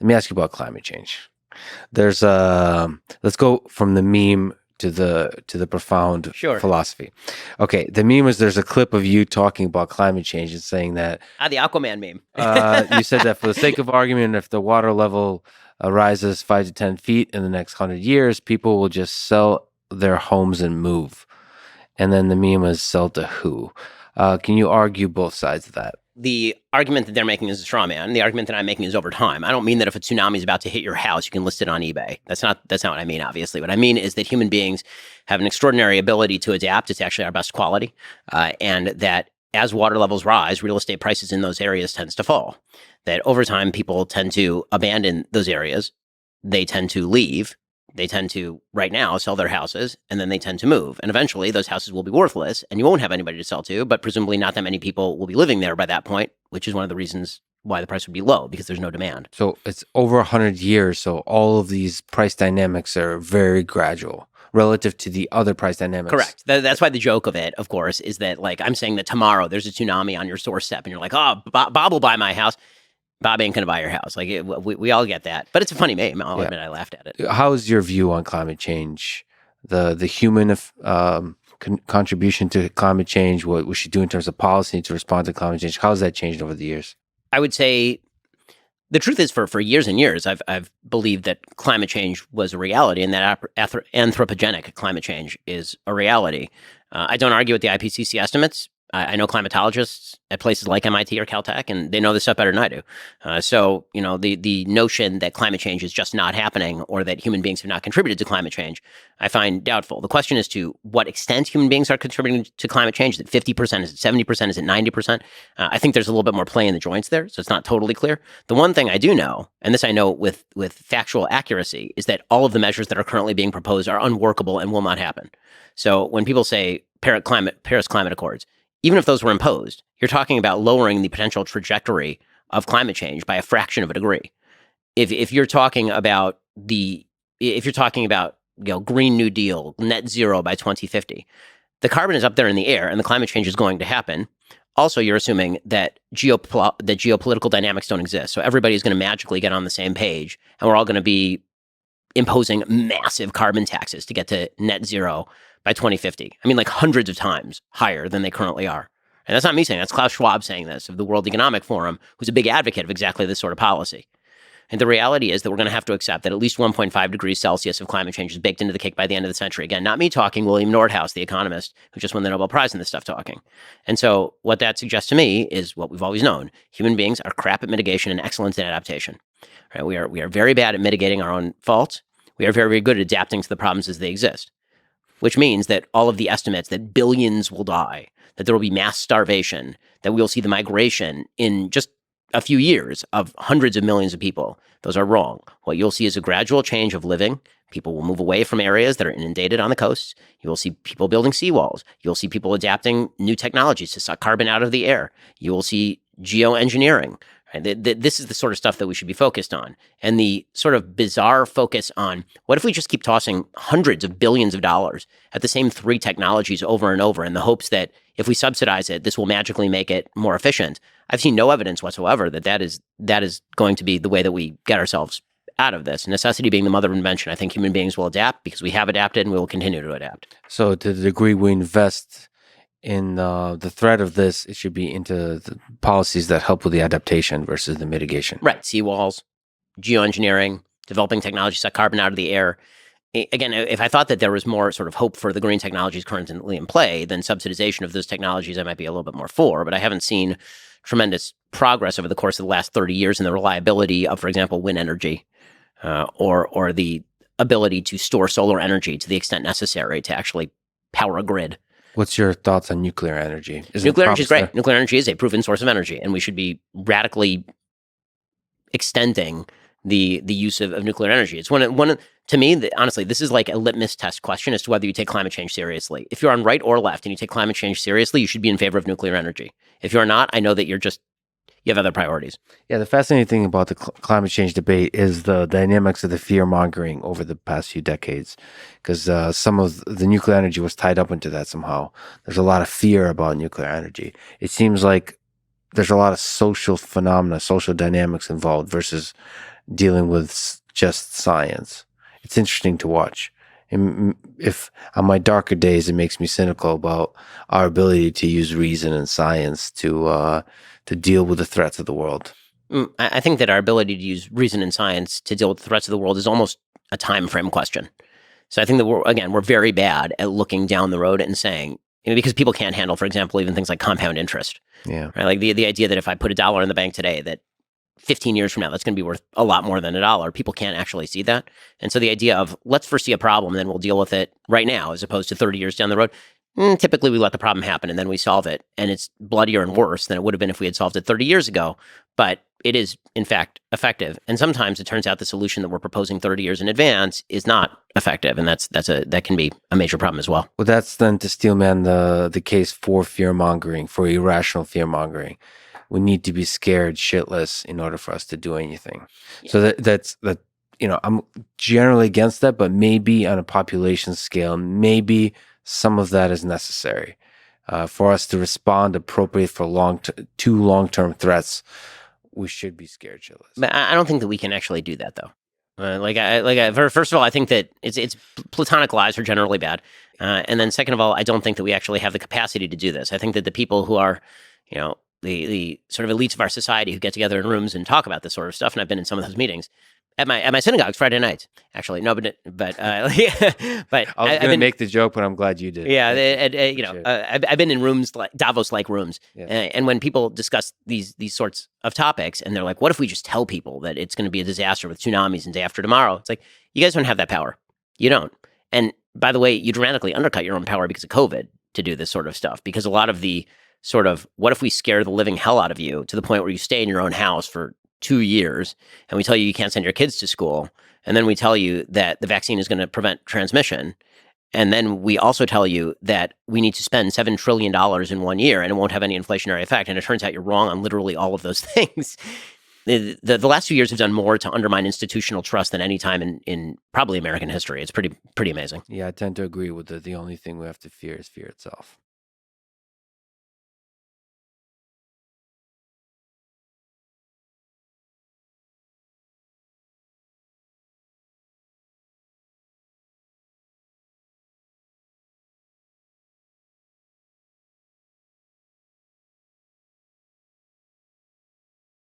Let me ask you about climate change. There's let's go from the meme to the profound philosophy. Okay, the meme is there's a clip of you talking about climate change and saying that the Aquaman meme. You said that for the sake of argument, if the water level rises 5 to 10 feet in the next 100 years, people will just sell their homes and move. And then the meme is sell to who? Can you argue both sides of that? The argument that they're making is a straw man. The argument that I'm making is over time. I don't mean that if a tsunami is about to hit your house, you can list it on eBay. That's not what I mean, obviously. What I mean is that human beings have an extraordinary ability to adapt. It's actually our best quality. And that as water levels rise, real estate prices in those areas tends to fall. That over time, people tend to abandon those areas. They tend to leave. They tend to, right now, sell their houses, and then they tend to move. And eventually, those houses will be worthless, and you won't have anybody to sell to, but presumably not that many people will be living there by that point, which is one of the reasons why the price would be low, because there's no demand. So it's over 100 years, so all of these price dynamics are very gradual relative to the other price dynamics. Correct. That's why the joke of it, of course, is that, like, I'm saying that tomorrow there's a tsunami on your doorstep, and you're like, oh, Bob will buy my house. Bob ain't going to buy your house. Like, we all get that. But it's a funny meme. I'll admit I laughed at it. How is your view on climate change? The human contribution to climate change, what we should do in terms of policy to respond to climate change, how has that changed over the years? I would say the truth is for years and years, I've believed that climate change was a reality and that anthropogenic climate change is a reality. I don't argue with the IPCC estimates. I know climatologists at places like MIT or Caltech, and they know this stuff better than I do. So, the notion that climate change is just not happening or that human beings have not contributed to climate change, I find doubtful. The question is to what extent human beings are contributing to climate change. Is it 50%? Is it 70%? Is it 90%? I think there's a little bit more play in the joints there, so it's not totally clear. The one thing I do know, and this I know with factual accuracy, is that all of the measures that are currently being proposed are unworkable and will not happen. So when people say Paris Climate Accords, even if those were imposed, you're talking about lowering the potential trajectory of climate change by a fraction of a degree. If you're talking about Green New Deal, net zero by 2050, the carbon is up there in the air and the climate change is going to happen. Also, you're assuming that geopolitical dynamics don't exist. So everybody's going to magically get on the same page and we're all going to be imposing massive carbon taxes to get to net zero by 2050. I mean, like hundreds of times higher than they currently are. And that's not me saying, that's Klaus Schwab saying this of the World Economic Forum, who's a big advocate of exactly this sort of policy. And the reality is that we're going to have to accept that at least 1.5 degrees Celsius of climate change is baked into the cake by the end of the century. Again, not me talking, William Nordhaus, the economist who just won the Nobel Prize in this stuff talking. And so what that suggests to me is what we've always known. Human beings are crap at mitigation and excellent at adaptation. Right? We are very bad at mitigating our own faults. We are very, very good at adapting to the problems as they exist. Which means that all of the estimates that billions will die, that there will be mass starvation, that we'll see the migration in just a few years of hundreds of millions of people, those are wrong. What you'll see is a gradual change of living. People will move away from areas that are inundated on the coasts. You will see people building seawalls. You'll see people adapting new technologies to suck carbon out of the air. You will see geoengineering. This is the sort of stuff that we should be focused on. And the sort of bizarre focus on what if we just keep tossing hundreds of billions of dollars at the same three technologies over and over in the hopes that if we subsidize it, this will magically make it more efficient. I've seen no evidence whatsoever that is going to be the way that we get ourselves out of this. Necessity being the mother of invention. I think human beings will adapt because we have adapted and we will continue to adapt. So to the degree we invest in the threat of this, it should be into the policies that help with the adaptation versus the mitigation. Right. Seawalls, geoengineering, developing technology, suck carbon out of the air. Again, if I thought that there was more sort of hope for the green technologies currently in play, then subsidization of those technologies I might be a little bit more for. But I haven't seen tremendous progress over the course of the last 30 years in the reliability of, for example, wind energy or the ability to store solar energy to the extent necessary to actually power a grid. What's your thoughts on nuclear energy? Nuclear energy is great. Nuclear energy is a proven source of energy, and we should be radically extending the use of nuclear energy. It's one to me, honestly, this is like a litmus test question as to whether you take climate change seriously. If you're on right or left and you take climate change seriously, you should be in favor of nuclear energy. If you're not, I know that you have other priorities. Yeah, the fascinating thing about the climate change debate is the dynamics of the fear-mongering over the past few decades, because some of the nuclear energy was tied up into that somehow. There's a lot of fear about nuclear energy. It seems like there's a lot of social phenomena, social dynamics involved versus dealing with just science. It's interesting to watch. And if on my darker days, it makes me cynical about our ability to use reason and science to deal with the threats of the world. I think that our ability to use reason and science to deal with the threats of the world is almost a time frame question. So I think that we're very bad at looking down the road and saying, because people can't handle, for example, even things like compound interest. Yeah. Right? Like the idea that if I put $1 in the bank today, that 15 years from now, that's going to be worth a lot more than $1. People can't actually see that. And so the idea of let's foresee a problem and then we'll deal with it right now, as opposed to 30 years down the road. Typically, we let the problem happen and then we solve it. And it's bloodier and worse than it would have been if we had solved it 30 years ago. But it is, in fact, effective. And sometimes it turns out the solution that we're proposing 30 years in advance is not effective. And that can be a major problem as well. Well, that's then to steelman the case for fear-mongering, for irrational fear-mongering. We need to be scared shitless in order for us to do anything. Yeah. So that's I'm generally against that, but maybe on a population scale, maybe some of that is necessary for us to respond appropriately for long-term threats. We should be scared shitless. But I don't think that we can actually do that, though. First of all, I think that it's platonic lies are generally bad, and then second of all, I don't think that we actually have the capacity to do this. I think that the people who are, the sort of elites of our society who get together in rooms and talk about this sort of stuff, and I've been in some of those meetings at my synagogues Friday nights. Actually, no, but but I was going to make the joke, but I'm glad you did. Yeah, I've been in rooms like Davos-like rooms, yes. And when people discuss these sorts of topics, and they're like, "What if we just tell people that it's going to be a disaster with tsunamis and day after tomorrow?" It's like, you guys don't have that power. You don't. And by the way, you dramatically undercut your own power because of COVID to do this sort of stuff. Because a lot of the sort of, what if we scare the living hell out of you to the point where you stay in your own house for 2 years, and we tell you can't send your kids to school, and then we tell you that the vaccine is going to prevent transmission, and then we also tell you that we need to spend $7 trillion in 1 year and it won't have any inflationary effect, and it turns out you're wrong on literally all of those things. The last few years have done more to undermine institutional trust than any time in probably American history. It's pretty amazing. Yeah, I tend to agree with the only thing we have to fear is fear itself.